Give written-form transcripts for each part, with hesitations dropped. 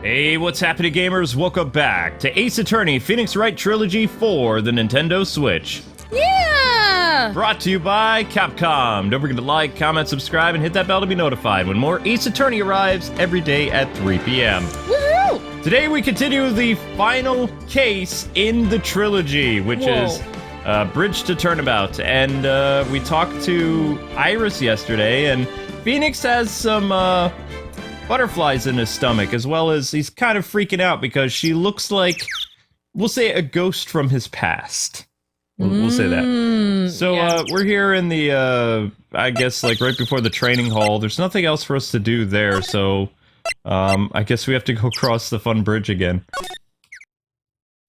Hey, what's happening, gamers? Welcome back to Ace Attorney Phoenix Wright Trilogy for the Nintendo Switch. Yeah! Brought to you by Capcom. Don't forget to like, comment, subscribe, and hit that bell to be notified when more Ace Attorney arrives every day at 3 p.m. Woohoo! Today we continue the final case in the trilogy, which is Bridge to Turnabout. And we talked to Iris yesterday, and Phoenix has some butterflies in his stomach, as well as he's kind of freaking out because she looks like, we'll say, a ghost from his past. We'll say that. So yeah. we're here in the, I guess, like right before the training hall. There's nothing else for us to do there, so I guess we have to go cross the fun bridge again.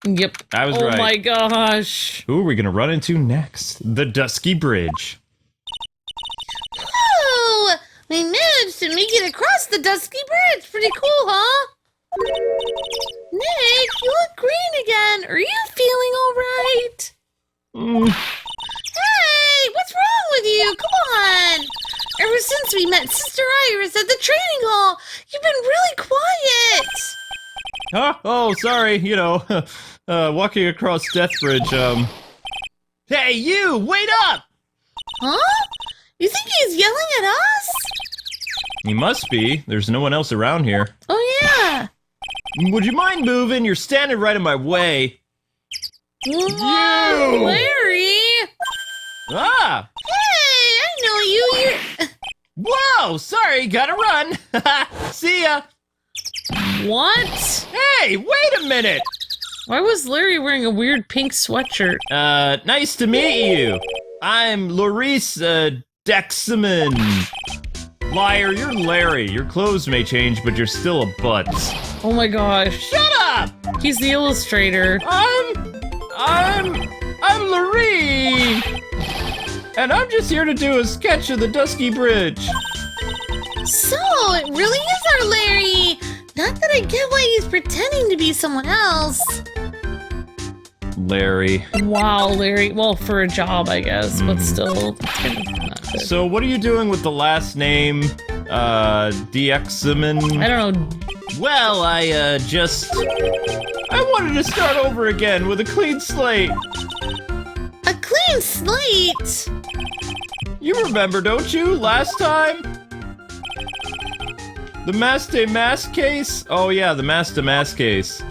Yep. I was right. Oh my gosh. Who are we gonna run into next? The Dusky Bridge. Oh, we managed to make it across the Dusky Bridge. Pretty cool, huh? Nick, you look green again. Are you feeling all right? Hey, what's wrong with you? Come on. Ever since we met Sister Iris at the training hall, you've been really quiet. Huh? Oh, sorry, you know, walking across Death Bridge, Hey, you! Wait up! Huh? You think he's yelling at us? He must be. There's no one else around here. Oh, yeah. Would you mind moving? You're standing right in my way. Whoa, You! Larry! Ah! Hey, I know you. You're... Whoa! Sorry, gotta run. See ya. What? Hey, wait a minute. Why was Larry wearing a weird pink sweatshirt? Nice to meet you. I'm Laurice, Dexaman. Liar, you're Larry. Your clothes may change, but you're still a butts. Oh my gosh. Shut up! He's the illustrator. I'm Laurie! And I'm just here to do a sketch of the Dusky Bridge. So, it really is our Larry. Not that I get why he's pretending to be someone else. Larry. Wow, Larry. Well, for a job, I guess, but still, it's kind of not good. So what are you doing with the last name, Dexaman? I don't know. Well, I wanted to start over again with a clean slate. A clean slate? You remember, don't you, last time? The Mask case? Oh yeah, the Mask case.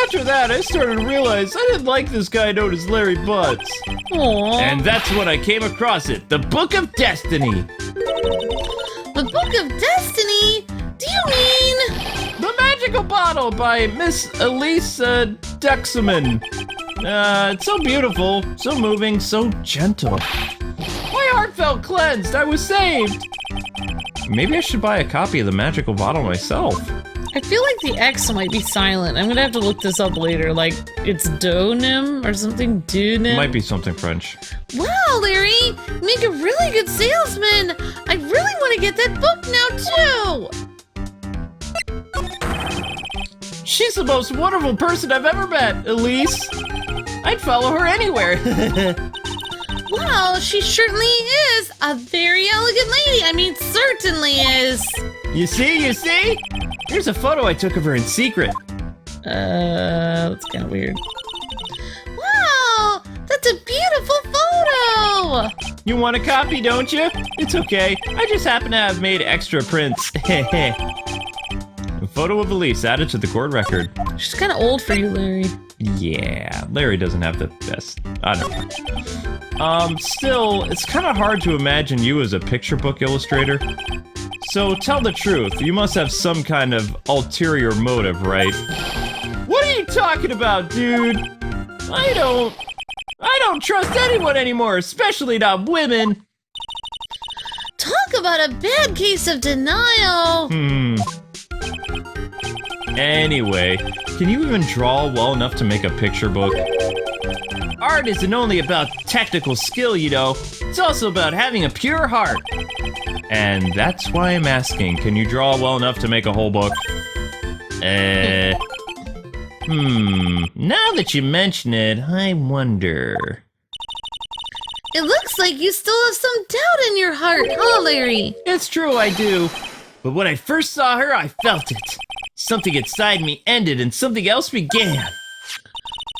After that, I started to realize I didn't like this guy known as Larry Butts. Aww. And that's when I came across it, the Book of Destiny. The Book of Destiny? Do you mean... The Magical Bottle by Miss Elise Dexaman. It's so beautiful, so moving, so gentle. My heart felt cleansed, I was saved. Maybe I should buy a copy of the Magical Bottle myself. I feel like the X might be silent. I'm gonna have to look this up later. Like, it's Donim or something? Donim? Might be something French. Wow, Larry! You make a really good salesman! I really want to get that book now, too! She's the most wonderful person I've ever met, Elise. I'd follow her anywhere. Wow, she certainly is a very elegant lady. I mean, certainly is. You see? Here's a photo I took of her in secret. That's kind of weird. Wow, that's a beautiful photo! You want a copy, don't you? It's okay. I just happen to have made extra prints. A photo of Elise added to the court record. She's kind of old for you, Larry. Yeah, Larry doesn't have the best. I don't know. Still, it's kind of hard to imagine you as a picture book illustrator. So tell the truth, you must have some kind of ulterior motive, right? What are you talking about, dude? I don't trust anyone anymore, especially not women. Talk about a bad case of denial. Anyway, can you even draw well enough to make a picture book? Art isn't only about technical skill, you know. It's also about having a pure heart. And that's why I'm asking, can you draw well enough to make a whole book? Now that you mention it, I wonder. It looks like you still have some doubt in your heart, huh, Larry? It's true, I do. But when I first saw her, I felt it. Something inside me ended and something else began.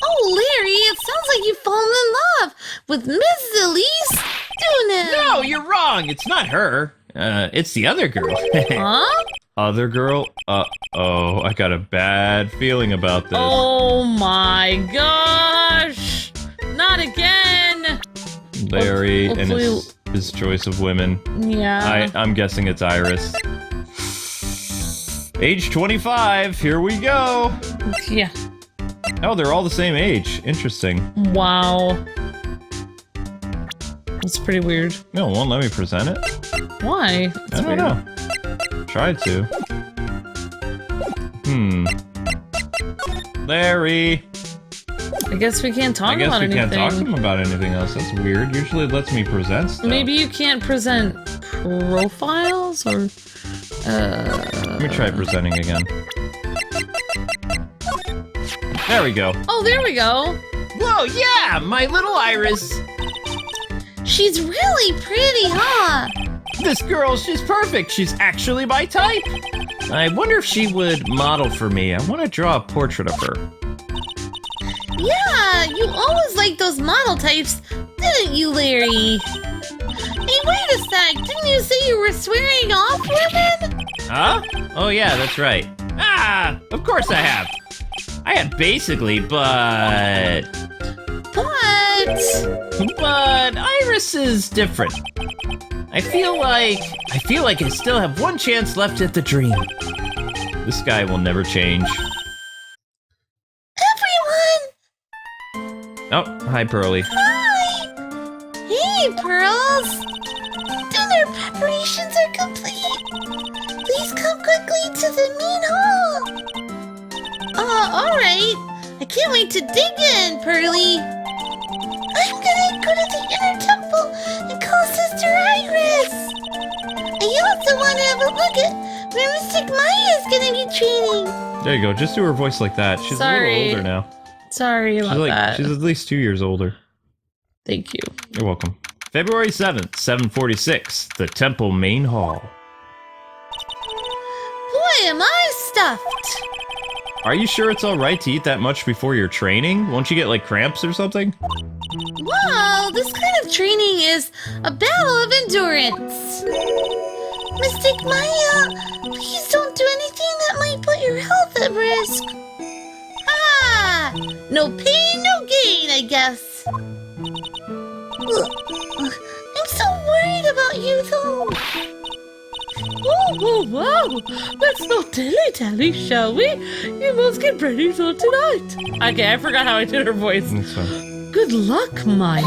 Oh, Larry, it sounds like you've fallen in love with Miss Elise Doonan. No, you're wrong. It's not her. It's the other girl. Huh? Other girl? Oh, I got a bad feeling about this. Oh my gosh! Not again! Larry and Hopefully- his choice of women. Yeah. I'm guessing it's Iris. Age 25, here we go. Yeah. Oh, they're all the same age. Interesting. Wow. That's pretty weird. No, it won't let me present it. Why? I don't know. Tried to. Larry. I guess we can't talk I guess about we anything. can't talk to him about anything else. That's weird. Usually it lets me present stuff. Maybe you can't present profiles or Let me try presenting again. There we go. Oh, there we go. Whoa, yeah! My little Iris. She's really pretty, huh? This girl, she's perfect. She's actually my type. I wonder if she would model for me. I want to draw a portrait of her. Yeah, you always liked those model types, didn't you, Larry? Hey, wait a sec. Didn't you say you were swearing off women? Huh? Oh, yeah, that's right. Ah, of course I have. I have basically, but Iris is different. I feel like I still have one chance left at the dream. This guy will never change. Everyone! Oh, hi, Pearly. Hi! Hey, Pearls! Dinner preparations are complete. Please come quickly to the main hall. Alright. I can't wait to dig in, Pearly. I'm gonna go to the inner temple and call Sister Iris. I also want to have a look at where Mystic Maya's gonna be training. There you go. Just do her voice like that. She's a Sorry. little older now. Sorry about that. She's at least 2 years older. Thank you. You're welcome. February 7th, 7:46, the temple main hall. Boy, am I stuffed. Are you sure it's alright to eat that much before your training? Won't you get like cramps or something? Well, this kind of training is a battle of endurance. Mystic Maya, please don't do anything that might put your health at risk. Ah, no pain, no gain, I guess. I'm so worried about you, though. Oh, wow! Let's not dilly-dally, shall we? You must get ready for tonight. Okay, I forgot how I did her voice. That's fine. Good luck, Maya.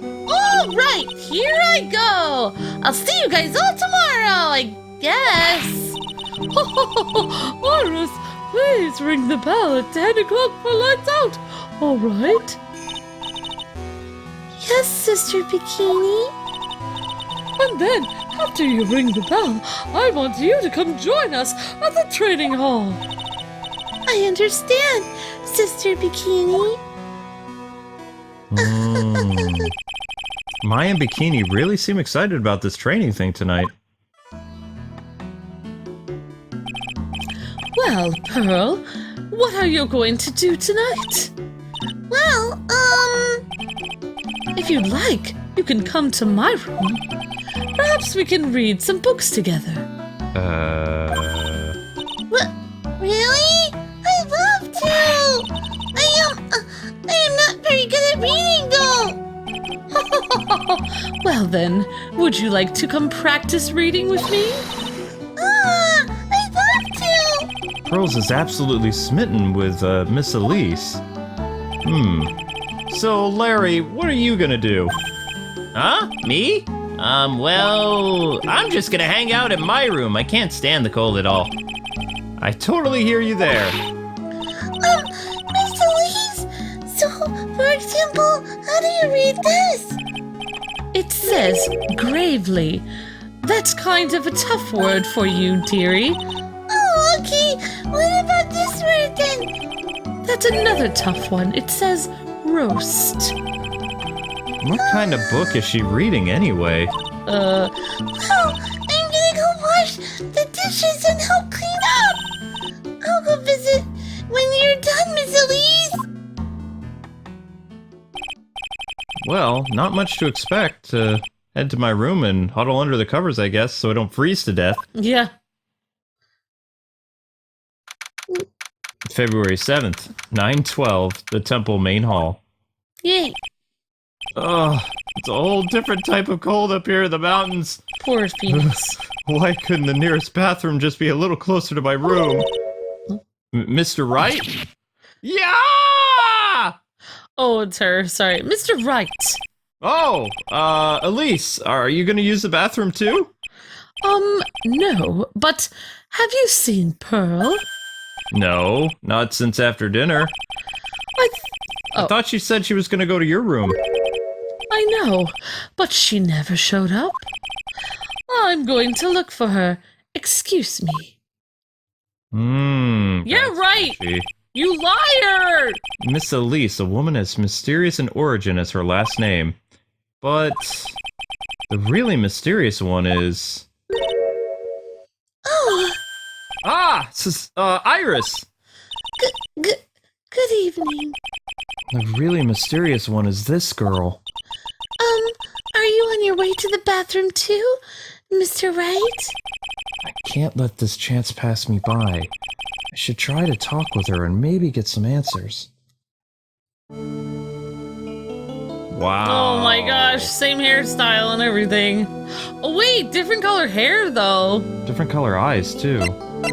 All right, here I go. I'll see you guys all tomorrow, I guess. Iris, please ring the bell at 10 o'clock for lights out. All right? Yes, Sister Bikini. And then, after you ring the bell, I want you to come join us at the training hall. I understand, Sister Bikini. Maya and Bikini really seem excited about this training thing tonight. Well, Pearl, what are you going to do tonight? Well, If you'd like, you can come to my room. Perhaps we can read some books together. what? Really? I'd love to. I am not very good at reading, though. Well then, would you like to come practice reading with me? I'd love to. Pearls is absolutely smitten with Miss Elise. So, Larry, what are you gonna do? Huh? Me? Well, I'm just gonna hang out in my room. I can't stand the cold at all. I totally hear you there. Miss Elise. So, for example, how do you read this? It says gravely. That's kind of a tough word for you, dearie. Oh, okay. What about this word then? That's another tough one. It says roast. What kind of book is she reading anyway? Well, I'm gonna go wash the dishes and help clean up. Well, not much to expect. Head to my room and huddle under the covers, I guess, so I don't freeze to death. Yeah. February 7th, 9:12, the temple main hall. Yay. Oh, it's a whole different type of cold up here in the mountains. Poor Phoenix. Why couldn't the nearest bathroom just be a little closer to my room? Mr. Wright? Yeah! Oh, it's her. Sorry. Mr. Wright. Oh, Elise, are you gonna use the bathroom too? No. But have you seen Pearl? No, not since after dinner. I thought she said she was gonna go to your room. I know, but she never showed up. I'm going to look for her. Excuse me. Yeah, right! She. You liar! Miss Elise, a woman as mysterious in origin as her last name. But the really mysterious one is... Oh, Iris! good evening. The really mysterious one is this girl. Are you on your way to the bathroom too, Mr. Wright? I can't let this chance pass me by. I should try to talk with her and maybe get some answers. Wow. Oh my gosh, same hairstyle and everything. Oh wait, different color hair though. Different color eyes, too.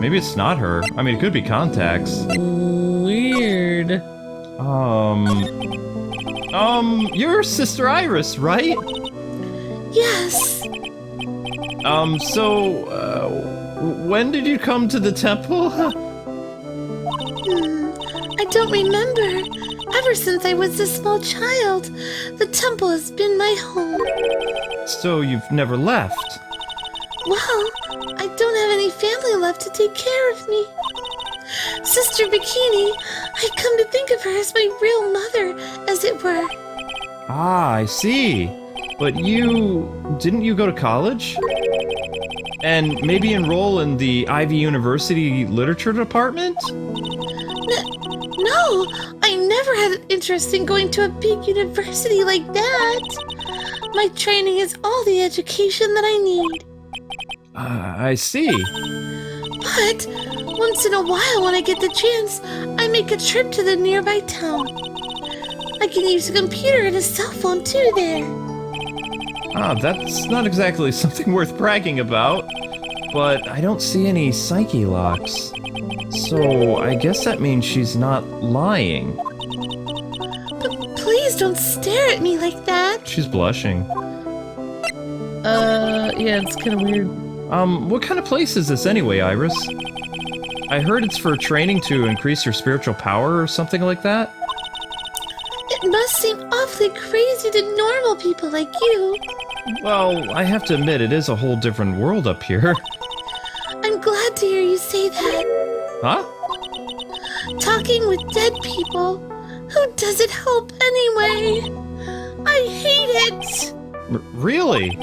Maybe it's not her. I mean, it could be contacts. Weird. You're Sister Iris, right? Yes. When did you come to the temple? I don't remember. Ever since I was a small child, the temple has been my home. So you've never left? Well, I don't have any family left to take care of me. Sister Bikini, I've come to think of her as my real mother, as it were. Ah, I see. But didn't you go to college? And maybe enroll in the Ivy University Literature Department? No, I never had an interest in going to a big university like that. My training is all the education that I need. I see. But once in a while when I get the chance, I make a trip to the nearby town. I can use a computer and a cell phone too there. Ah, that's not exactly something worth bragging about. But I don't see any psyche locks. So I guess that means she's not lying. But please don't stare at me like that. She's blushing. Yeah, it's kind of weird. What kind of place is this anyway, Iris? I heard it's for training to increase your spiritual power or something like that? It must seem awfully crazy to normal people like you. Well, I have to admit, it is a whole different world up here. I'm glad to hear you say that. Huh? Talking with dead people. Who does it help anyway? I hate it. Really?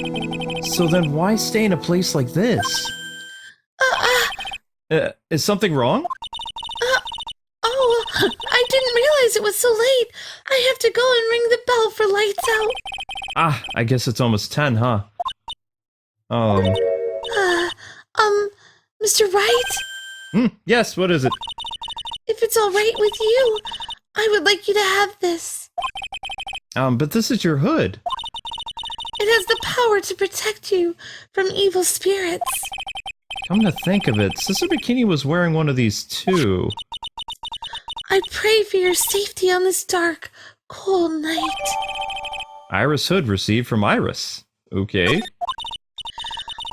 So then why stay in a place like this? Is something wrong? Oh, I didn't realize it was so late. I have to go and ring the bell for lights out. Ah, I guess it's almost 10, huh? Mr. Wright? Yes, what is it? If it's all right with you, I would like you to have this. But this is your hood. It has the power to protect you from evil spirits. Come to think of it, Sister Bikini was wearing one of these too. I pray for your safety on this dark, cold night. Iris hood received from Iris. Okay.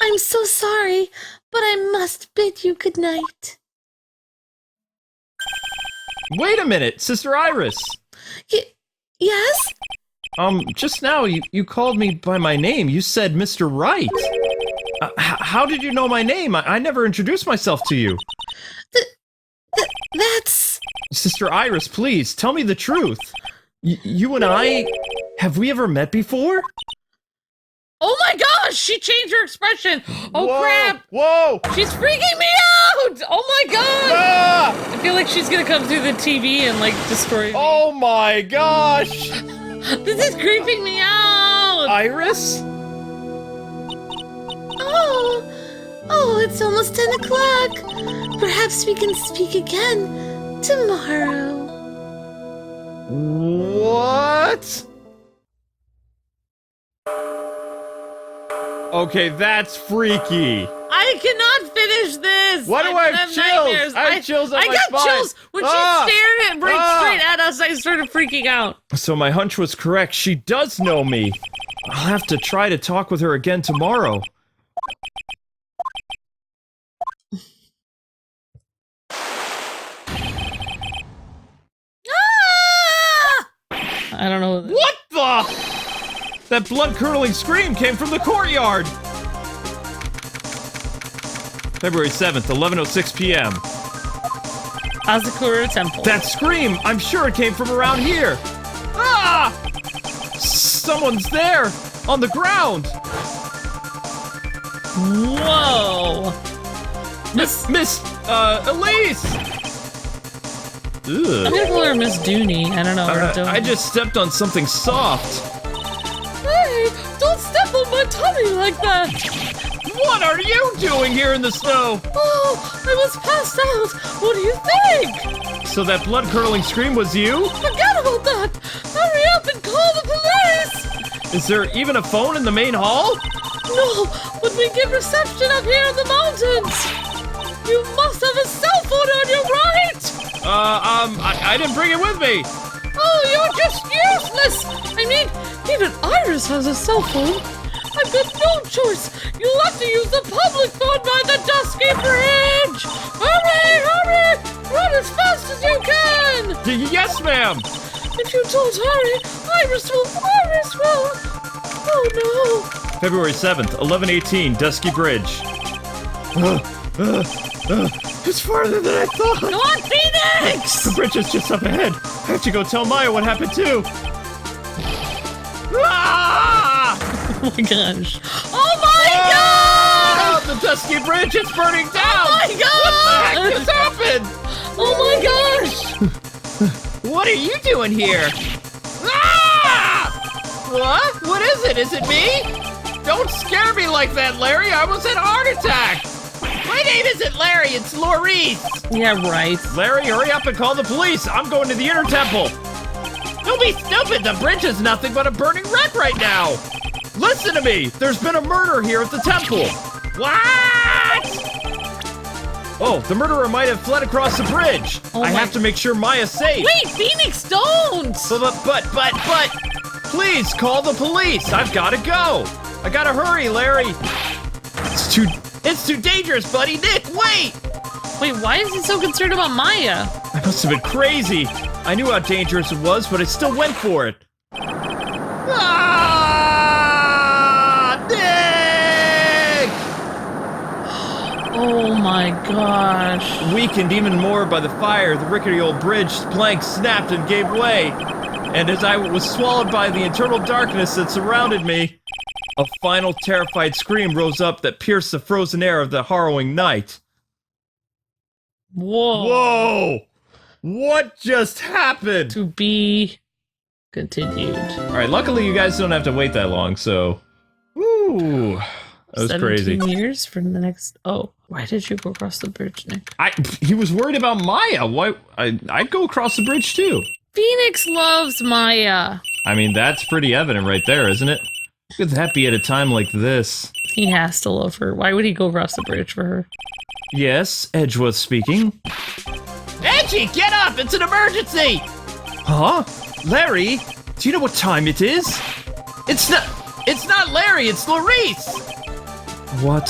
I'm so sorry, but I must bid you good night. Wait a minute, Sister Iris! Yes? Just now you called me by my name. You said Mr. Wright. How did you know my name? I never introduced myself to you. That's... Sister Iris, please, tell me the truth. You and I... Have we ever met before? Oh my gosh, she changed her expression. Oh Whoa, crap. Whoa! She's freaking me out. Oh my god. Ah! I feel like she's gonna come through the TV and like destroy me. Oh my gosh! This is creeping me out! Iris? Oh, it's almost 10 o'clock. Perhaps we can speak again tomorrow. What? Okay, that's freaky. I cannot finish this! Why do I have chills? nightmares. I have chills on I my got spine. chills when she stared at straight at us. I started freaking out. So my hunch was correct. She does know me. I'll have to try to talk with her again tomorrow. I don't know. What the? That blood-curdling scream came from the courtyard. February 7th, 11:06 p.m. Asakura Temple. That scream, I'm sure it came from around here. Ah! Someone's there, on the ground. Whoa. Miss, Elise! I'm Ugh. gonna call her Miss Dooney. I don't know. I just stepped on something soft. Hey, don't step on my tummy like that. What are you doing here in the snow? Oh, I was passed out. What do you think? So that blood-curdling scream was you? Forget about that. Hurry up and call the police. Is there even a phone in the main hall? No, but we get reception up here in the mountains. You must have a cell phone on you, right? I didn't bring it with me. Oh, you're just useless. I mean, even Iris has a cell phone. I've got no choice. You'll have to use the public phone by the dusky bridge. Hurry, hurry. Run as fast as you can. Yes, ma'am. If you don't hurry, Iris will. Oh, no. February 7th, 11:18, Dusky Bridge. It's farther than I thought. Go on, Phoenix! The bridge is just up ahead. I have to go tell Maya what happened too. Ah! Oh my gosh. Oh my god! The Dusky Bridge is burning down! Oh my god! What the heck just happened? Oh my gosh! What are you doing here? Ah! What? What is it? Is it me? Don't scare me like that, Larry. I almost had a heart attack. My name isn't Larry, it's Laurice. Yeah, right. Larry, hurry up and call the police. I'm going to the inner temple. Don't be stupid. The bridge is nothing but a burning wreck right now. Listen to me. There's been a murder here at the temple. What? Oh, the murderer might have fled across the bridge. Oh I have to make sure Maya's safe. Wait, Phoenix, don't! But, please call the police. I've got to go. I gotta hurry, Larry. It's too dangerous, buddy. Nick, wait! Wait, why is he so concerned about Maya? I must have been crazy. I knew how dangerous it was, but I still went for it. Ah, Nick! Oh my gosh. Weakened even more by the fire, the rickety old bridge plank snapped and gave way. And as I was swallowed by the internal darkness that surrounded me, a final terrified scream rose up that pierced the frozen air of the harrowing night. Whoa. Whoa! What just happened? To be continued. Alright, luckily you guys don't have to wait that long, so... Ooh, that was 17 crazy. years for the next... Oh, why did you go across the bridge, Nick? He was worried about Maya. Why? I'd go across the bridge too. Phoenix loves Maya. I mean, that's pretty evident right there, isn't it? Could that be at a time like this? He has to love her. Why would he go across the bridge for her? Yes, Edgeworth speaking. Edgy, get up! It's an emergency! Huh? Larry? Do you know what time it is? It's not Larry, it's Laurice! What?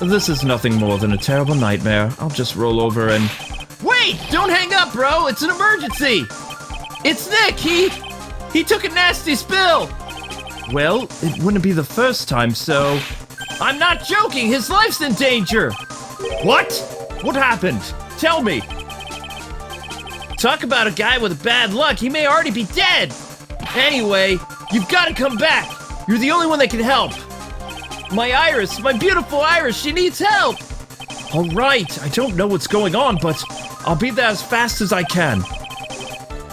This is nothing more than a terrible nightmare. I'll just roll over and... Wait! Don't hang up, bro! It's an emergency! It's Nick! He took a nasty spill! Well, it wouldn't be the first time, so... I'm not joking! His life's in danger! What? What happened? Tell me! Talk about a guy with bad luck, he may already be dead! Anyway, you've gotta come back! You're the only one that can help! My Iris, my beautiful Iris, she needs help! Alright, I don't know what's going on, but I'll be there as fast as I can.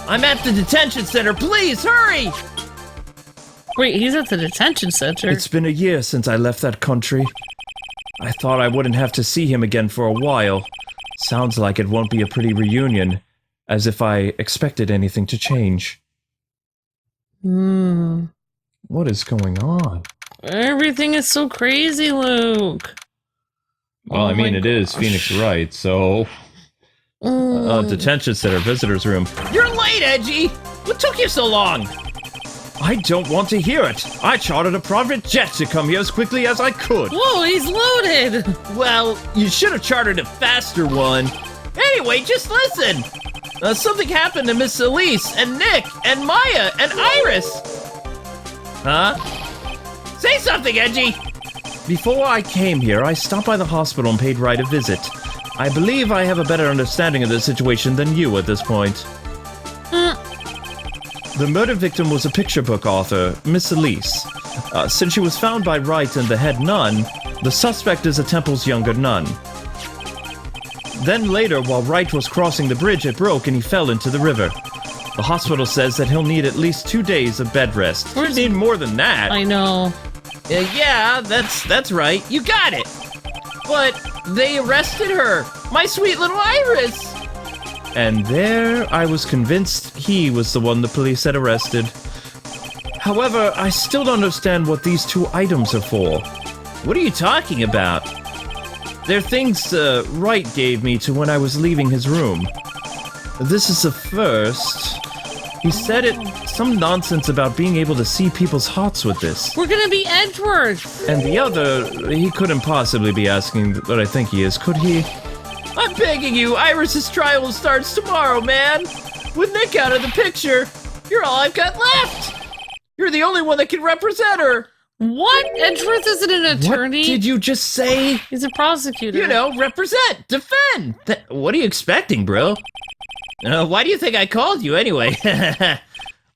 I'm at the detention center. Please, hurry! Wait, he's at the detention center. It's been a year since I left that country. I thought I wouldn't have to see him again for a while. Sounds like it won't be a pretty reunion, as if I expected anything to change. What is going on? Everything is so crazy, Luke. Well, I mean, it is Phoenix Wright, so... detention center, visitor's room. You're late, Edgy! What took you so long? I don't want to hear it. I chartered a private jet to come here as quickly as I could. Whoa, he's loaded! Well, you should have chartered a faster one. Anyway, just listen. Something happened to Miss Elise, and Nick, and Maya, and Iris. Huh? Say something, Edgy! Before I came here, I stopped by the hospital and paid Wright a visit. I believe I have a better understanding of the situation than you at this point. The murder victim was a picture book author, Miss Elise. Since she was found by Wright and the head nun, the suspect is a temple's younger nun. Then later, while Wright was crossing the bridge, it broke and he fell into the river. The hospital says that he'll need at least 2 days of bed rest. We need more than that. I know. Yeah, that's right. You got it. But they arrested her. My sweet little Iris. And there, I was convinced he was the one the police had arrested. However, I still don't understand what these 2 items are for. What are you talking about? They're things Wright gave me to when I was leaving his room. This is the first. He said some nonsense about being able to see people's hearts with this. We're gonna be Edgeworth. And the other, he couldn't possibly be asking what I think he is, could he? I'm begging you, Iris's trial starts tomorrow, man! With Nick out of the picture, you're all I've got left! You're the only one that can represent her! What? Edgeworth isn't an attorney? What did you just say? He's a prosecutor. You know, represent, defend! What are you expecting, bro? Why do you think I called you anyway?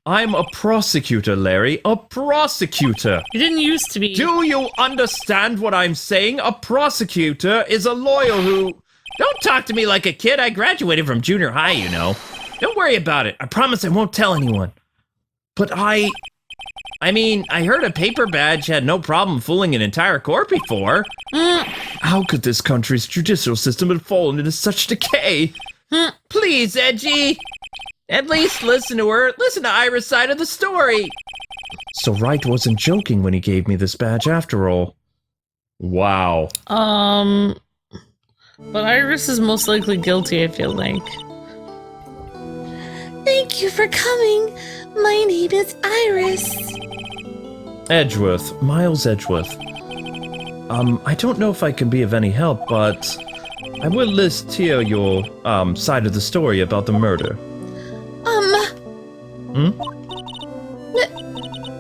I'm a prosecutor, Larry. A prosecutor. You didn't used to be. Do you understand what I'm saying? A prosecutor is a lawyer who... Don't talk to me like a kid. I graduated from junior high, you know. Don't worry about it. I promise I won't tell anyone. But I mean, I heard a paper badge had no problem fooling an entire court before. How could this country's judicial system have fallen into such decay? Please, Edgy. At least listen to her. Listen to Iris' side of the story. So Wright wasn't joking when he gave me this badge after all. Wow. But Iris is most likely guilty, I feel like. Thank you for coming. My name is Iris. Edgeworth, Miles Edgeworth. I don't know if I can be of any help, but I will list here your, side of the story about the murder.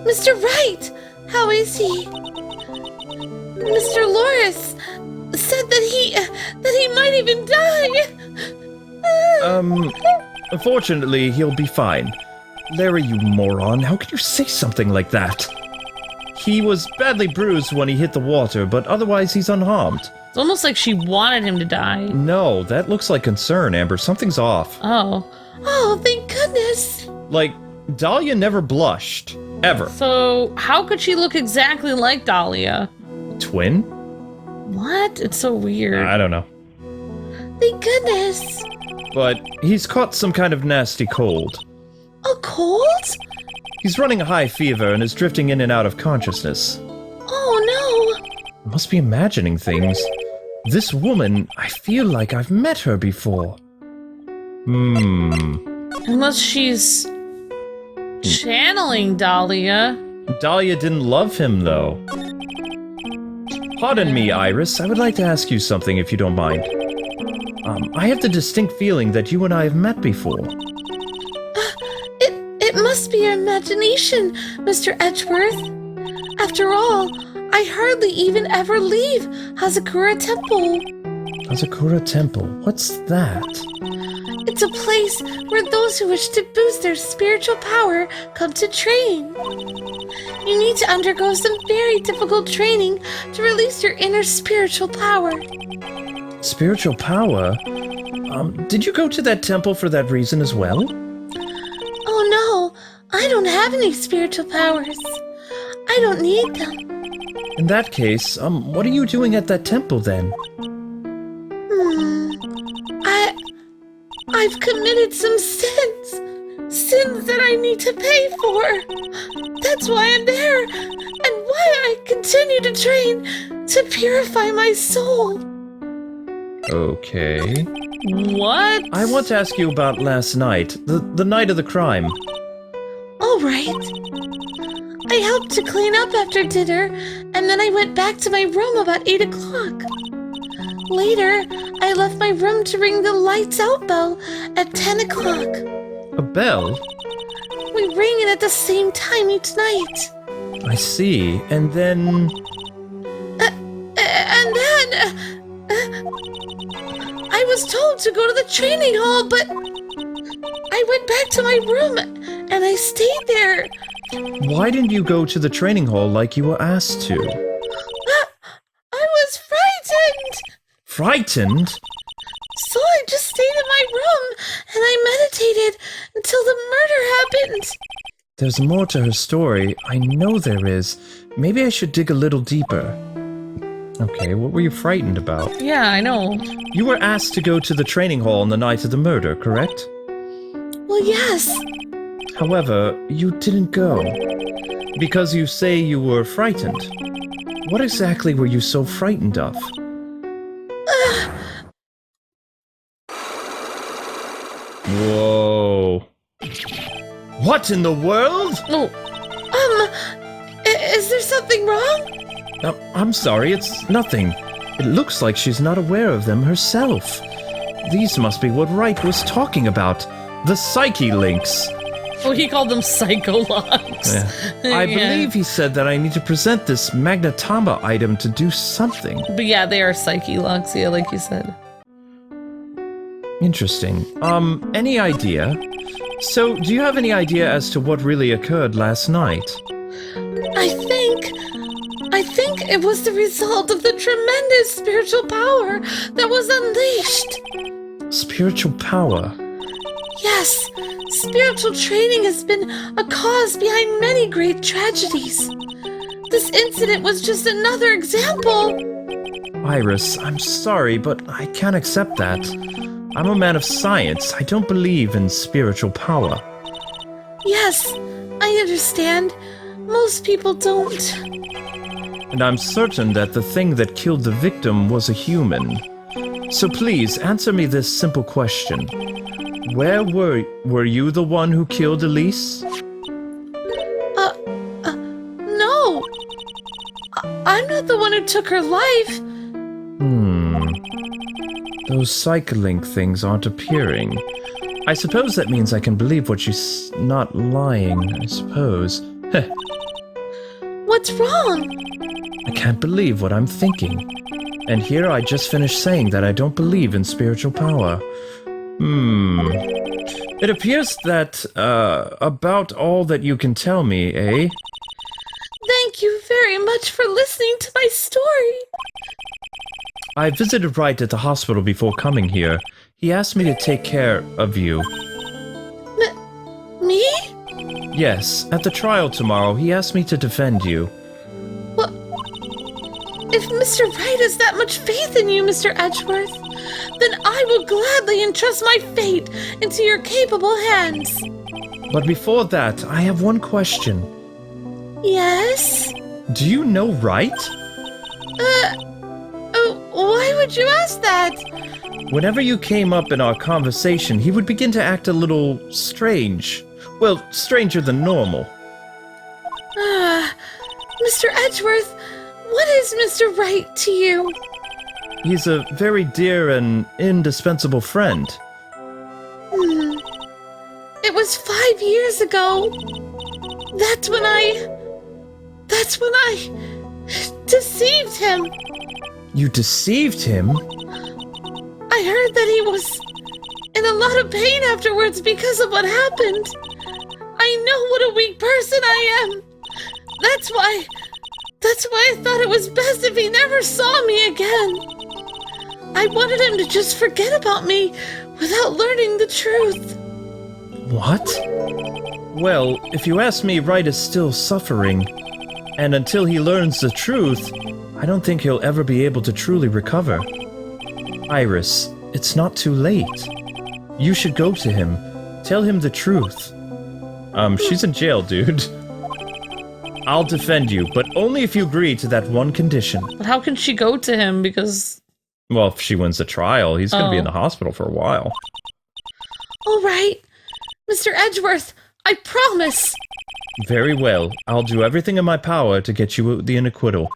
Mr. Wright, how is he? Mr. Loris said that he might even die. Unfortunately, he'll be fine. Larry, you moron, how can you say something like that? He was badly bruised when he hit the water, but otherwise he's unharmed. It's almost like she wanted him to die. No, that looks like concern, Amber. Something's off. Oh. Oh, thank goodness. Like, Dahlia never blushed. Ever. So, how could she look exactly like Dahlia? Twin? What? It's so weird. I don't know. Thank goodness. But he's caught some kind of nasty cold. A cold? He's running a high fever and is drifting in and out of consciousness. Oh no. I must be imagining things. This woman, I feel like I've met her before. Unless she's channeling Dahlia. Dahlia didn't love him, though. Pardon me, Iris. I would like to ask you something, if you don't mind. I have the distinct feeling that you and I have met before. It must be your imagination, Mr. Edgeworth. After all, I hardly even ever leave Hazakura Temple. Hazakura Temple? What's that? It's a place where those who wish to boost their spiritual power come to train. You need to undergo some very difficult training to release your inner spiritual power. Spiritual power? Did you go to that temple for that reason as well? have any spiritual powers. I don't need them. In that case, what are you doing at that temple then? I've committed some sins. Sins that I need to pay for. That's why I'm there, and why I continue to train to purify my soul. Okay. What? I want to ask you about last night, the night of the crime. All right. I helped to clean up after dinner, and then I went back to my room about 8 o'clock. Later, I left my room to ring the lights out bell at 10 o'clock. A bell? We ring it at the same time each night. I see, and then... I was told to go to the training hall, but I went back to my room, and I stayed there. Why didn't you go to the training hall like you were asked to? I was frightened. Frightened? So I just stayed in my room, and I meditated until the murder happened. There's more to her story. I know there is. Maybe I should dig a little deeper. Okay, what were you frightened about? Yeah, I know. You were asked to go to the training hall on the night of the murder, correct? Well, yes. However, you didn't go. Because you say you were frightened. What exactly were you so frightened of? Whoa. What in the world? Oh, Is there something wrong? I'm sorry, it's nothing. It looks like she's not aware of them herself. These must be what Wright was talking about. The psyche links. oh, he called them psychologs. I Yeah. believe he said that I need to present this magnetama item to do something. But yeah, they are psyche logs, yeah, like you said. Interesting. Any idea? So, do you have any idea as to what really occurred last night? I think it was the result of the tremendous spiritual power that was unleashed. Spiritual power? Yes, spiritual training has been a cause behind many great tragedies. This incident was just another example. Iris, I'm sorry, but I can't accept that. I'm a man of science. I don't believe in spiritual power. Yes, I understand. Most people don't. And I'm certain that the thing that killed the victim was a human. So please, answer me this simple question. Where were you the one who killed Elise? No. I'm not the one who took her life. Those psycholink things aren't appearing. I suppose that means I can believe what she's not lying, I suppose. Heh. What's wrong? I can't believe what I'm thinking. And here I just finished saying that I don't believe in spiritual power. It appears that, about all that you can tell me, eh? Thank you very much for listening to my story. I visited Wright at the hospital before coming here. He asked me to take care of you. Me? Yes, at the trial tomorrow, he asked me to defend you. What? If Mr. Wright has that much faith in you, Mr. Edgeworth, then I will gladly entrust my fate into your capable hands. But before that, I have one question. Yes? Do you know Wright? Why would you ask that? Whenever you came up in our conversation, he would begin to act a little strange. Well, stranger than normal. Mr. Edgeworth, what is Mr. Wright to you? He's a very dear and indispensable friend. It was 5 years ago. That's when I deceived him. You deceived him? I heard that he was in a lot of pain afterwards because of what happened. I know what a weak person I am. That's why I thought it was best if he never saw me again. I wanted him to just forget about me without learning the truth. What? Well, if you ask me, Wright is still suffering. And until he learns the truth, I don't think he'll ever be able to truly recover. Iris, it's not too late. You should go to him. Tell him the truth. She's in jail, dude. I'll defend you, but only if you agree to that one condition. But how can she go to him? Because... Well, if she wins the trial, he's going to be in the hospital for a while. All right, Mr. Edgeworth, I promise. Very well. I'll do everything in my power to get you the acquittal.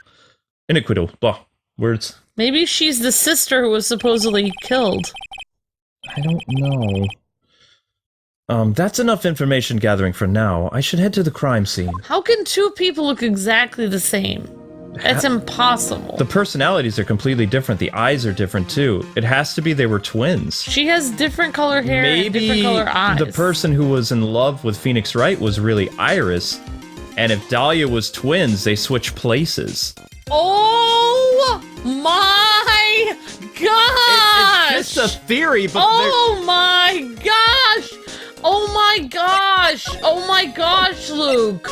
Blah. Words. Maybe she's the sister who was supposedly killed. I don't know. That's enough information gathering for now. I should head to the crime scene. How can two people look exactly the same? That's impossible. The personalities are completely different. The eyes are different too. It has to be they were twins. She has different color hair and different color eyes. The person who was in love with Phoenix Wright was really Iris. And if Dahlia was twins, they switched places. Oh my gosh! It's just a theory, but oh my gosh! Oh my gosh! Oh my gosh, Luke!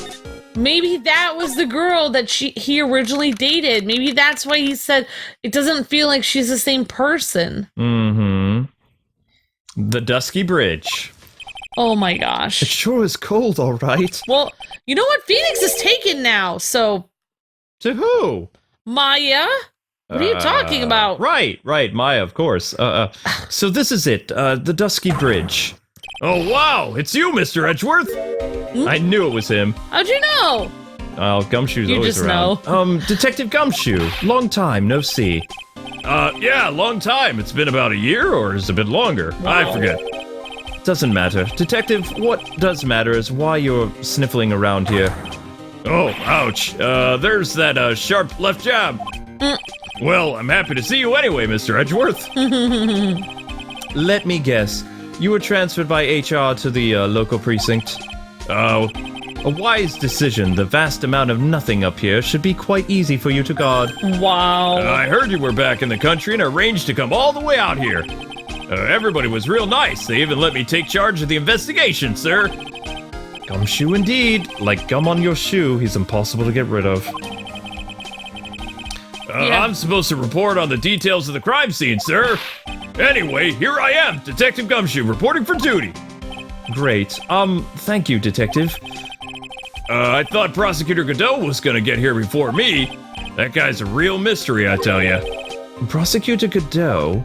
Maybe that was the girl that he originally dated. Maybe that's why he said it doesn't feel like she's the same person. Mm-hmm. The Dusky Bridge. Oh my gosh. It sure is cold, all right. Well, you know what? Phoenix is taken now, so... To who? Maya? What are you talking about? Right, Maya, of course. So this is it, the Dusky Bridge. Oh, wow, it's you, Mr. Edgeworth. I knew it was him. How'd you know? Oh, Gumshoe's You always just around. know. Detective Gumshoe. Long time, no see. Yeah, long time. It's been about a year, or is it a bit longer? Wow. I forget. Doesn't matter. Detective, what does matter is why you're sniffling around here. Oh, ouch. There's that, sharp left jab. Well, I'm happy to see you anyway, Mr. Edgeworth. Let me guess. You were transferred by HR to the, local precinct. A wise decision. The vast amount of nothing up here should be quite easy for you to guard. Wow. I heard you were back in the country and arranged to come all the way out here. Everybody was real nice. They even let me take charge of the investigation, sir. Gumshoe indeed. Like gum on your shoe, he's impossible to get rid of. Yeah. I'm supposed to report on the details of the crime scene, sir. Anyway, here I am, Detective Gumshoe, reporting for duty. Great. Thank you, Detective. I thought Prosecutor Godot was gonna get here before me. That guy's a real mystery, I tell ya. Prosecutor Godot?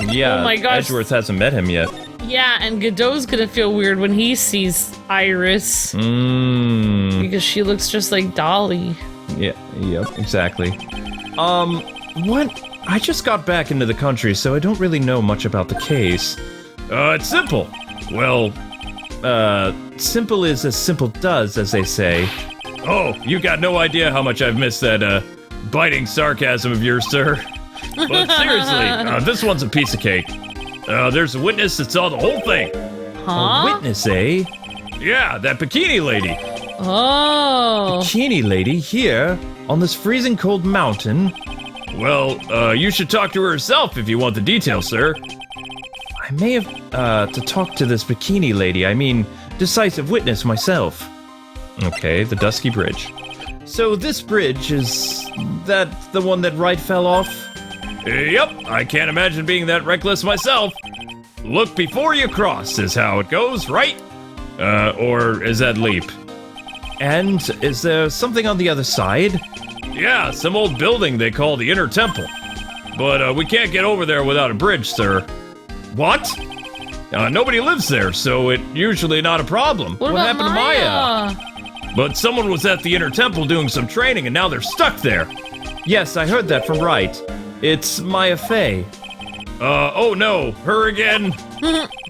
Yeah, Oh my gosh. Edgeworth hasn't met him yet. Yeah, and Godot's gonna feel weird when he sees Iris. Because she looks just like Dolly. Yeah, yep, exactly. What? I just got back into the country, so I don't really know much about the case. It's simple. Well, simple is as simple does, as they say. Oh, you got no idea how much I've missed that, biting sarcasm of yours, sir. But seriously, this one's a piece of cake. There's a witness that saw the whole thing. Huh? A witness, eh? Yeah, that bikini lady. Oh. Bikini lady here, on this freezing cold mountain. Well, you should talk to her herself if you want the details, sir. I may have, to talk to this bikini lady, I mean, decisive witness myself. Okay, the Dusky Bridge. So this bridge, is that the one that Wright fell off? Yep, I can't imagine being that reckless myself. Look before you cross is how it goes, right? Or is that leap? And is there something on the other side? Yeah, some old building they call the Inner Temple. But we can't get over there without a bridge, sir. What? Nobody lives there, so it's usually not a problem. What happened about to Maya? But someone was at the Inner Temple doing some training and now they're stuck there. Yes, I heard that from Wright. It's Maya Fey. Oh no, her again?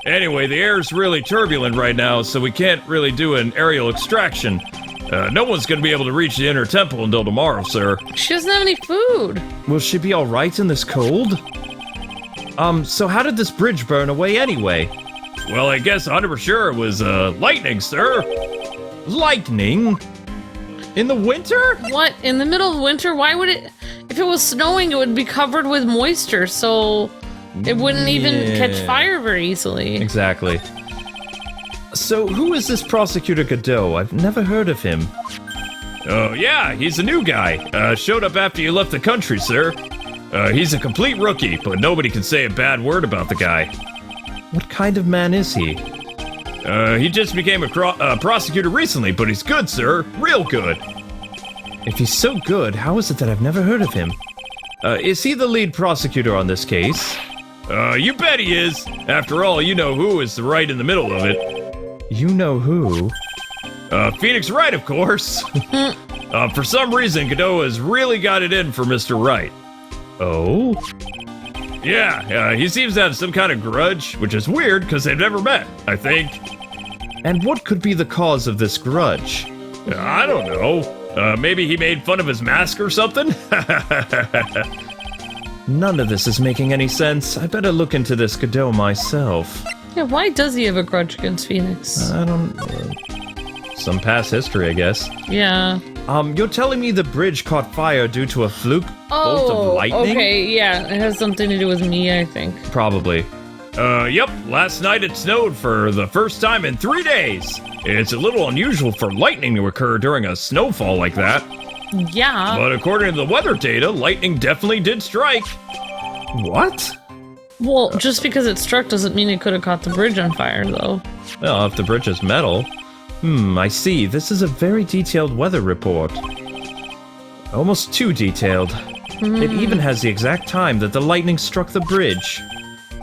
Anyway, the air's really turbulent right now, so we can't really do an aerial extraction. No one's gonna be able to reach the Inner Temple until tomorrow, sir. She doesn't have any food. Will she be alright in this cold? So how did this bridge burn away anyway? Well, I guess 100% sure it was, lightning, sir. Lightning? In the winter? What? In the middle of winter? Why would it... If it was snowing, it would be covered with moisture, so it wouldn't even catch fire very easily. Exactly. So who is this Prosecutor Godot? I've never heard of him. Oh, yeah, he's a new guy. Showed up after you left the country, sir. He's a complete rookie, but nobody can say a bad word about the guy. What kind of man is he? He just became a prosecutor recently, but he's good, sir. Real good. If he's so good, how is it that I've never heard of him? Is he the lead prosecutor on this case? You bet he is. After all, you know who is right in the middle of it. You know who? Phoenix Wright, of course. For some reason, Godot has really got it in for Mr. Wright. Oh? Yeah, he seems to have some kind of grudge, which is weird because they've never met, I think. And what could be the cause of this grudge? I don't know. Maybe he made fun of his mask or something? None of this is making any sense. I better look into this Godot myself. Yeah, why does he have a grudge against Phoenix? I don't... some past history, I guess. Yeah. You're telling me the bridge caught fire due to a fluke bolt of lightning? Okay, yeah, it has something to do with me, I think. Probably. Yep, last night it snowed for the first time in 3 days. It's a little unusual for lightning to occur during a snowfall like that. Yeah. But according to the weather data, lightning definitely did strike. What? Well, just because it struck doesn't mean it could have caught the bridge on fire, though. Well, if the bridge is metal... I see. This is a very detailed weather report. Almost too detailed. It even has the exact time that the lightning struck the bridge.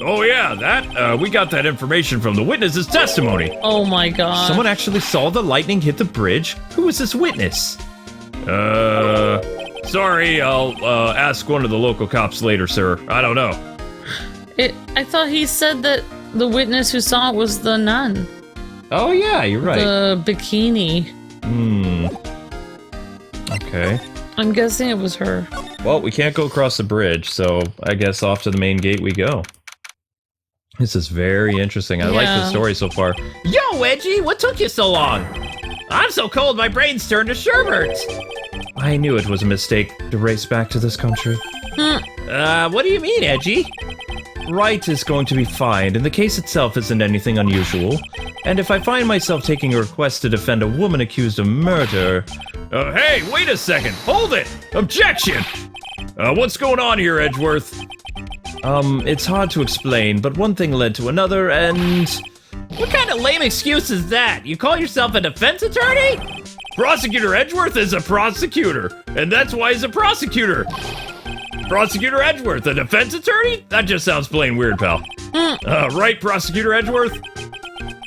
Oh yeah, we got that information from the witness's testimony. Oh my god. Someone actually saw the lightning hit the bridge? Who was this witness? Sorry, I'll ask one of the local cops later, sir. I don't know. I thought he said that the witness who saw it was the nun. Oh yeah, you're right. The bikini. Okay. I'm guessing it was her. Well, we can't go across the bridge, so I guess off to the main gate we go. This is very interesting. I like the story so far. Yo, Edgy, what took you so long? I'm so cold my brain's turned to sherbet. I knew it was a mistake to race back to this country. What do you mean, Edgy? Wright is going to be fined, and the case itself isn't anything unusual. And if I find myself taking a request to defend a woman accused of murder... hey, wait a second! Hold it! Objection! What's going on here, Edgeworth? It's hard to explain, but one thing led to another, and... What kind of lame excuse is that? You call yourself a defense attorney? Prosecutor Edgeworth is a prosecutor, and that's why he's a prosecutor. Prosecutor Edgeworth, a defense attorney? That just sounds plain weird, pal. Right, Prosecutor Edgeworth?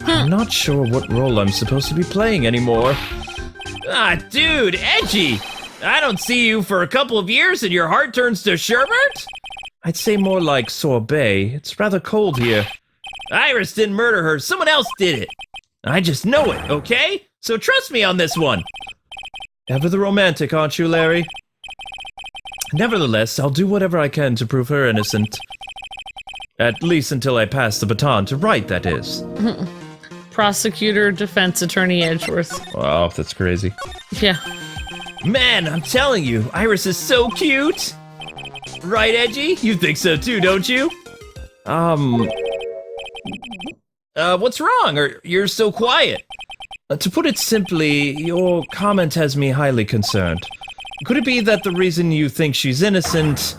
I'm not sure what role I'm supposed to be playing anymore. Ah, dude, Edgy! I don't see you for a couple of years and your heart turns to sherbet? I'd say more like sorbet. It's rather cold here. Iris didn't murder her, someone else did it. I just know it, okay? So trust me on this one. Ever the romantic, aren't you, Larry? Nevertheless, I'll do whatever I can to prove her innocent. At least until I pass the baton to Wright, that is. Prosecutor, defense attorney Edgeworth. Wow, that's crazy. Yeah. Man, I'm telling you, Iris is so cute! Right, Edgy? You think so too, don't you? What's wrong? Or you're so quiet? To put it simply, your comment has me highly concerned. Could it be that the reason you think she's innocent...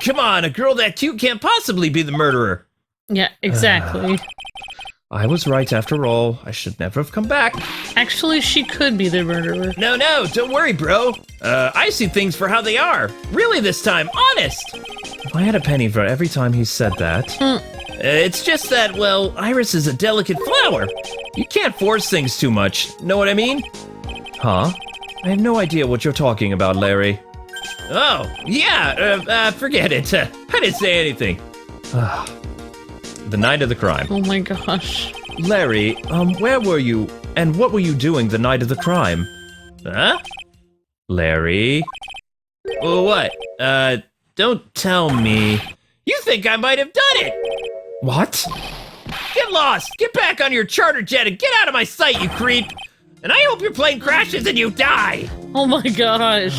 come on, a girl that cute can't possibly be the murderer. Yeah, exactly. I was right after all. I should never have come back. Actually, she could be the murderer. No, don't worry, bro. I see things for how they are. Really this time, honest. If I had a penny for every time he said that. It's just that, well, Iris is a delicate flower. You can't force things too much. Know what I mean? Huh? I have no idea what you're talking about, Larry. Oh, yeah, forget it. I didn't say anything. The night of the crime. Oh my gosh. Larry, where were you, and what were you doing the night of the crime? Huh? Larry? Well, what? Don't tell me. You think I might have done it! What? Get lost! Get back on your charter jet and get out of my sight, you creep! And I hope your plane crashes and you die! Oh my gosh.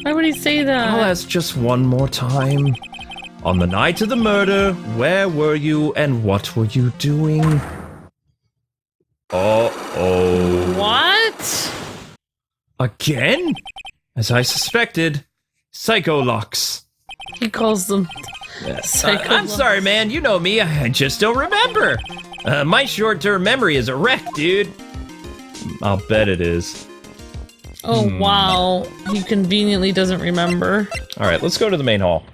Why would he say that? I'll ask just one more time. On the night of the murder, where were you and what were you doing? Uh-oh. What? Again? As I suspected, psycho locks. He calls them psycho I'm sorry, man. You know me. I just don't remember. My short-term memory is a wreck, dude. I'll bet it is. Oh, wow. He conveniently doesn't remember. All right, let's go to the main hall.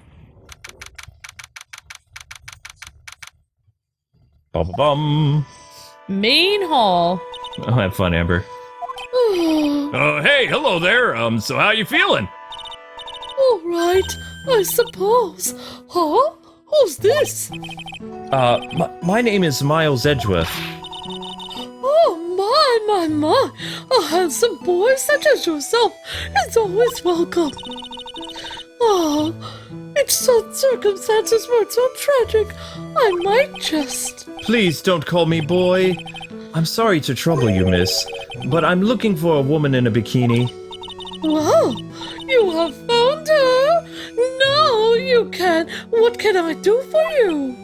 Bum-bum. Main hall. Oh, have fun, Amber. Hey, hello there. So how you feeling? All right, I suppose. Huh? Who's this? My name is Miles Edgeworth. Oh, my. A handsome boy such as yourself is always welcome. Oh, if such circumstances weren't so tragic, I might just... Please don't call me boy. I'm sorry to trouble you, miss, but I'm looking for a woman in a bikini. Well, you have found her. No, you can't. What can I do for you?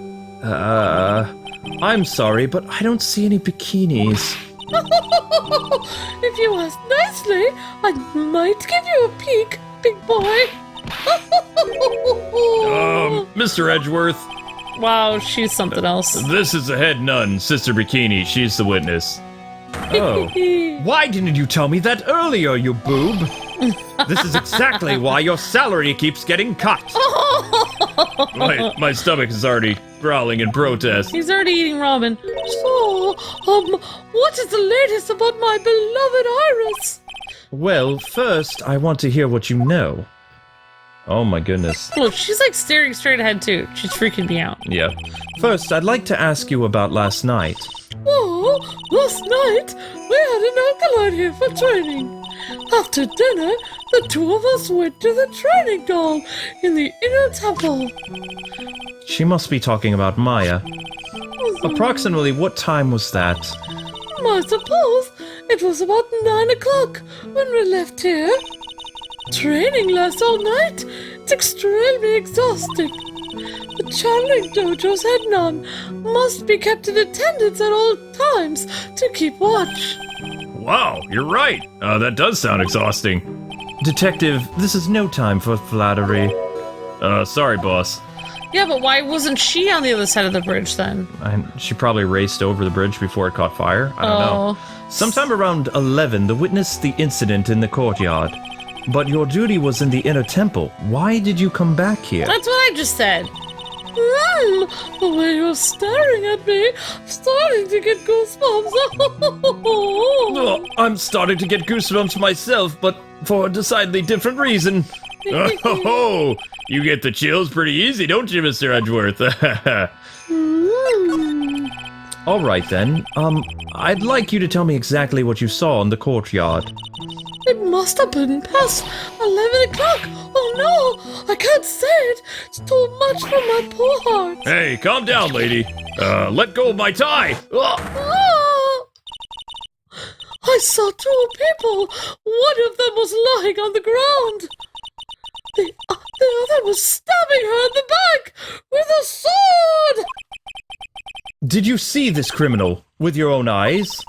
I'm sorry, but I don't see any bikinis. If you ask nicely, I might give you a peek, big boy. Mr. Edgeworth. Wow, she's something else. This is the head nun, Sister Bikini. She's the witness. Oh. Why didn't you tell me that earlier, you boob? This is exactly why your salary keeps getting cut. My stomach is already growling in protest. He's already eating ramen. So, what is the latest about my beloved Iris? Well, first, I want to hear what you know. Oh my goodness. Look, she's like staring straight ahead too. She's freaking me out. Yeah. First, I'd like to ask you about last night. Oh, last night we had an acolyte here for training. After dinner, the two of us went to the training hall in the inner temple. She must be talking about Maya. Approximately what time was that? I suppose it was about 9 o'clock when we left here. Training lasts all night. It's extremely exhausting. The channeling dojo's head nun must be kept in attendance at all times to keep watch. Wow, you're right. That does sound exhausting. Detective, this is no time for flattery. Sorry, boss. Yeah, but why wasn't she on the other side of the bridge then? She probably raced over the bridge before it caught fire. I don't know. Sometime around 11, the witnessed the incident in the courtyard. But your duty was in the inner temple. Why did you come back here? That's what I just said. The way you're staring at me, I'm starting to get goosebumps. I'm starting to get goosebumps myself, but for a decidedly different reason. Oh, you get the chills pretty easy, don't you, Mr. Edgeworth? All right, then. I'd like you to tell me exactly what you saw in the courtyard. It must have been past 11 o'clock. Oh no, I can't say it. It's too much for my poor heart. Hey, calm down, lady. Let go of my tie. Ah! I saw two people. One of them was lying on the ground. The other was stabbing her in the back with a sword. Did you see this criminal with your own eyes?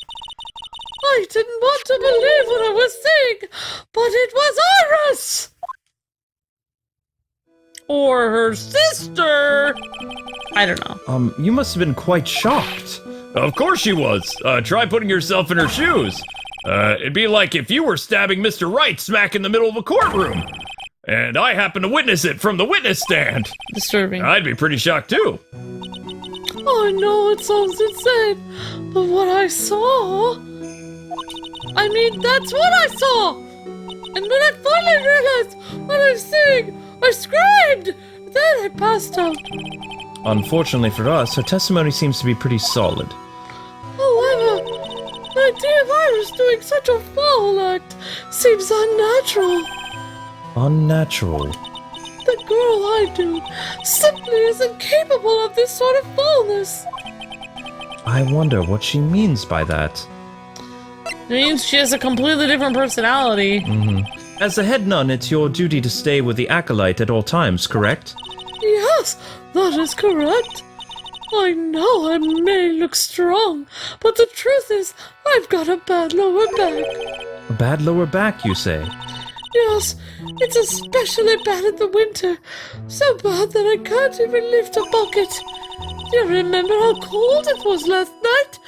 I didn't want to believe what I was seeing, but it was Iris! Or her sister! I don't know. You must have been quite shocked. Of course she was. Try putting yourself in her shoes. It'd be like if you were stabbing Mr. Wright smack in the middle of a courtroom. And I happen to witness it from the witness stand. Disturbing. I'd be pretty shocked too. I know it sounds insane, but what I saw... I mean, that's what I saw! And when I finally realized what I was seeing, I screamed! Then I passed out. Unfortunately for us, her testimony seems to be pretty solid. However, the idea of Iris doing such a foul act seems unnatural. Unnatural? The girl I do simply isn't capable of this sort of foulness. I wonder what she means by that. It means she has a completely different personality. Mm-hmm. As a head nun, it's your duty to stay with the acolyte at all times, correct? Yes, that is correct. I know I may look strong, but the truth is, I've got a bad lower back. A bad lower back, you say? Yes, it's especially bad in the winter. So bad that I can't even lift a bucket. Do you remember how cold it was last night?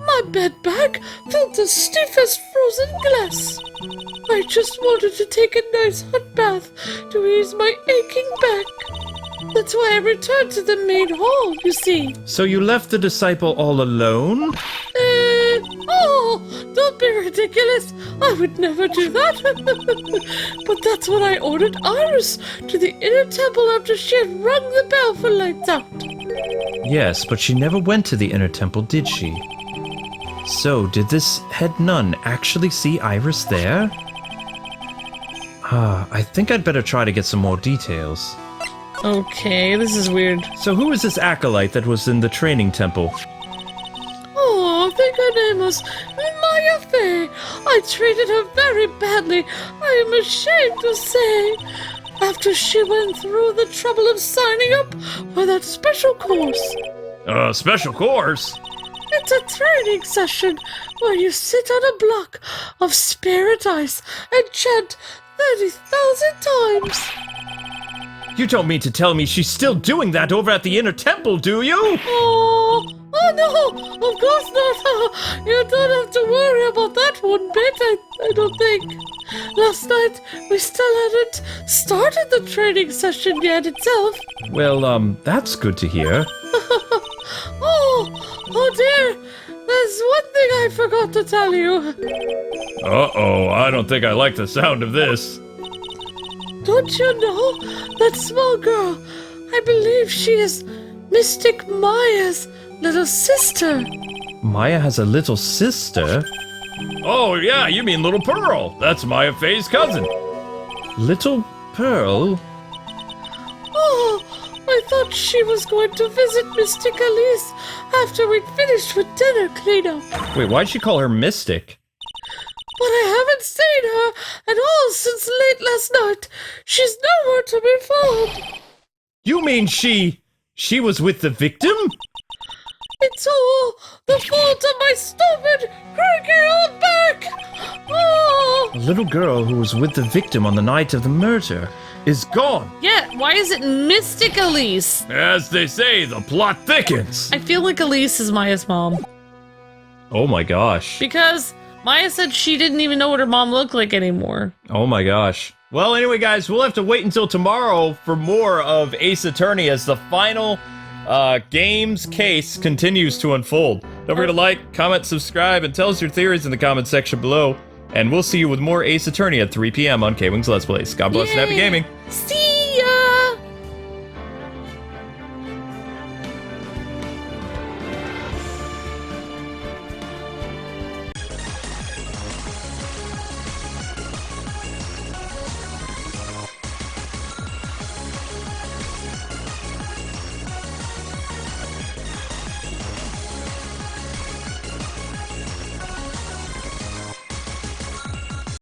My bed bag felt as stiff as frozen glass. I just wanted to take a nice hot bath to ease my aching back. That's why I returned to the main hall, you see. So you left the disciple all alone? Don't be ridiculous. I would never do that. But that's when I ordered Iris to the inner temple after she had rung the bell for lights out. Yes, but she never went to the inner temple, did she? So, did this head nun actually see Iris there? I think I'd better try to get some more details. Okay, this is weird. So who is this acolyte that was in the training temple? Oh, I think her name was Maya Fey. I treated her very badly, I am ashamed to say. After she went through the trouble of signing up for that special course. Special course? It's a training session where you sit on a block of spirit ice and chant 30,000 times. You don't mean to tell me she's still doing that over at the inner temple, do you? Oh no, of course not. You don't have to worry about that one bit, I don't think. Last night, we still hadn't started the training session yet itself. Well, that's good to hear. Oh dear, there's one thing I forgot to tell you. Uh-oh, I don't think I like the sound of this. Don't you know that small girl? I believe she is Mystic Maya's little sister. Maya has a little sister? Oh, yeah, you mean Little Pearl. That's Maya Fey's cousin. Little Pearl? Oh, I thought she was going to visit Mystic Elise after we'd finished with dinner cleanup. Wait, why'd she call her Mystic? But I haven't seen her at all since late last night. She's nowhere to be found. You mean she was with the victim? It's all the fault of my stupid, cranky old back. Oh. A little girl who was with the victim on the night of the murder is gone. Yeah, why is it Mystic Elise? As they say, the plot thickens. I feel like Elise is Maya's mom. Oh my gosh. Because Maya said she didn't even know what her mom looked like anymore. Oh my gosh. Well, anyway, guys, we'll have to wait until tomorrow for more of Ace Attorney as the final game's case continues to unfold. Don't forget to like, comment, subscribe, and tell us your theories in the comment section below. And we'll see you with more Ace Attorney at 3 p.m. on Kwings Let's Plays. God bless and happy gaming. See